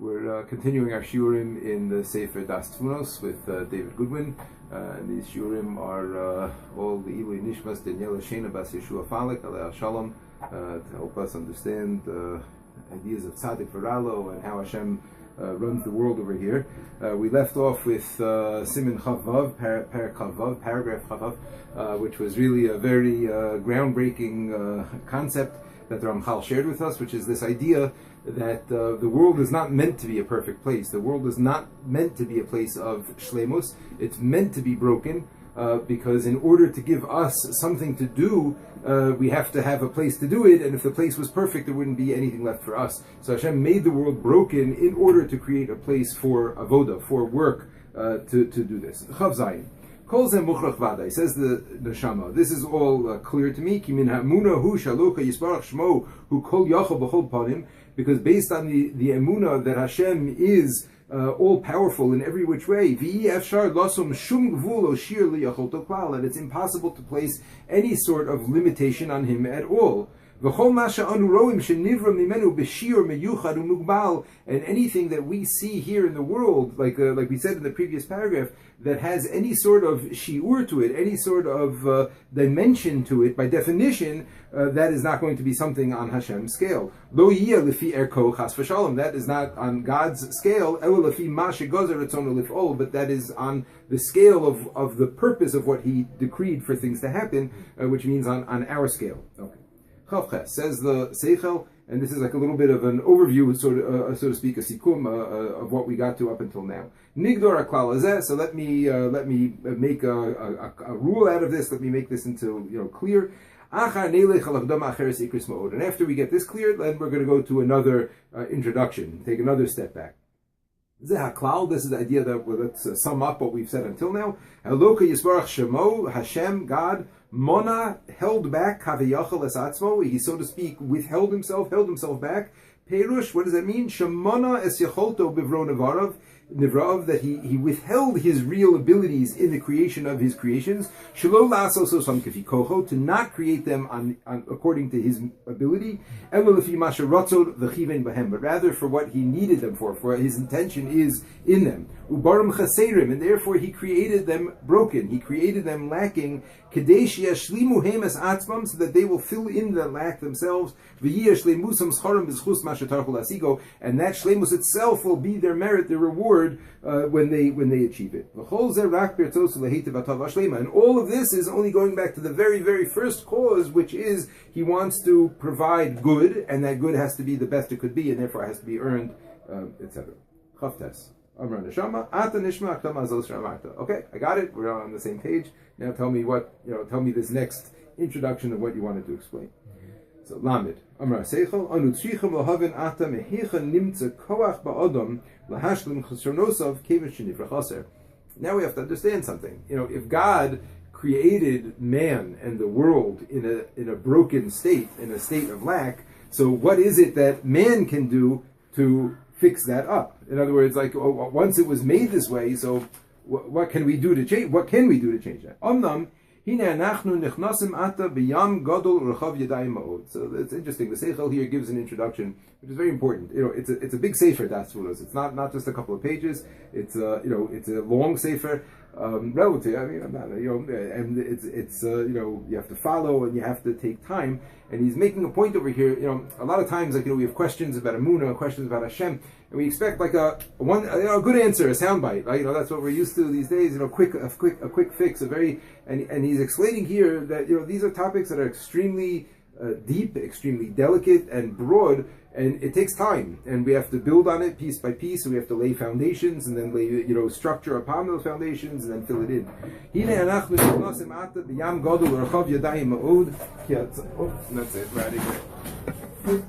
We're continuing our shiurim in the Sefer Daas Tevunos with David Goodwin. And these shiurim are all the nishmas Daniella Sheina Yehoshua Falik alei shalom to help us understand ideas of tzaddik v'ralo and how Hashem runs the world over here. We left off with Siman Chavav, paragraph Chavav, which was really a very groundbreaking concept that the Ramchal shared with us, which is this idea that the world is not meant to be a perfect place. The world is not meant to be a place of shleimus. It's meant to be broken because in order to give us something to do, we have to have a place to do it, and if the place was perfect, there wouldn't be anything left for us. So Hashem made the world broken in order to create a place for avoda, for work, to do this. Chav Zayin. Kol zeh muchrach vada. He says the neshama. This is all clear to me. Ki min emunah hu shaloka yisbarach shmo hu kol yachol b'chol panim. Because based on the emunah that Hashem is all powerful in every which way, and it's impossible to place any sort of limitation on Him at all. And anything that we see here in the world, like we said in the previous paragraph, that has any sort of shiur to it, any sort of dimension to it, by definition, that is not going to be something on Hashem's scale. That is not on God's scale, but that is on the scale of the purpose of what He decreed for things to happen, which means on our scale. Okay. Says the Seichel, and this is like a little bit of an overview, so to speak, a sikum of what we got to up until now. Nigdor aklal azeh. So let me make a rule out of this. Let me make this into clear. And after we get this clear, then we're going to go to another introduction, take another step back. This is the idea that let's sum up what we've said until now. Eloka Yisbarach Shemo, Hashem, God, Mona, held back, Kaviyachal es Atzmo, he, so to speak, held himself back. Perush, what does that mean? Shemona es Yacholto Bivro Nivrav, that he withheld his real abilities in the creation of his creations, Shelo Laso Sam Kefikoho, to not create them on according to his ability, Emelefi Masha Ratzod V'chiven Bahem, but rather for what he needed them for his intention is in them. Ubarim Chaserim, and therefore he created them broken, he created them lacking, Kadesh Yashlimu Hemes Atzmam, so that they will fill in the lack themselves, V'yish Lemusam Scharim B'zchus Masha Tarchul Asigo, and that Shlemus itself will be their merit, their reward, when they achieve it. And all of this is only going back to the very, very first cause, which is He wants to provide good, and that good has to be the best it could be, and therefore it has to be earned, etc. Okay, I got it. We're on the same page. Now tell me tell me this next introduction of what you wanted to explain. So, Lamed. Amra Seichel, Anu Tzrichim Lahavin Ata Mehecha Nimtza Koach Ba'odom Lahashlim Chasronosav Kevish Shinifra Chaser. Now we have to understand something. If God created man and the world in a broken state, in a state of lack, so what is it that man can do to fix that up? In other words, once it was made this way, so what can we do to change? What can we do to change that? So it's interesting. The Seichel here gives an introduction, which is very important. It's a big Sefer, Daas Tevunos. It's not just a couple of pages. It's a long Sefer, relative. I mean, and it's you have to follow and you have to take time. And he's making a point over here. A lot of times, we have questions about emunah, questions about Hashem, and we expect a good answer, a soundbite. Right? That's what we're used to these days. A quick fix, and he's explaining here that these are topics that are extremely deep, extremely delicate and broad, and it takes time, and we have to build on it piece by piece. So we have to lay foundations, and then lay structure upon those foundations, and then fill it in. That's it. Right here.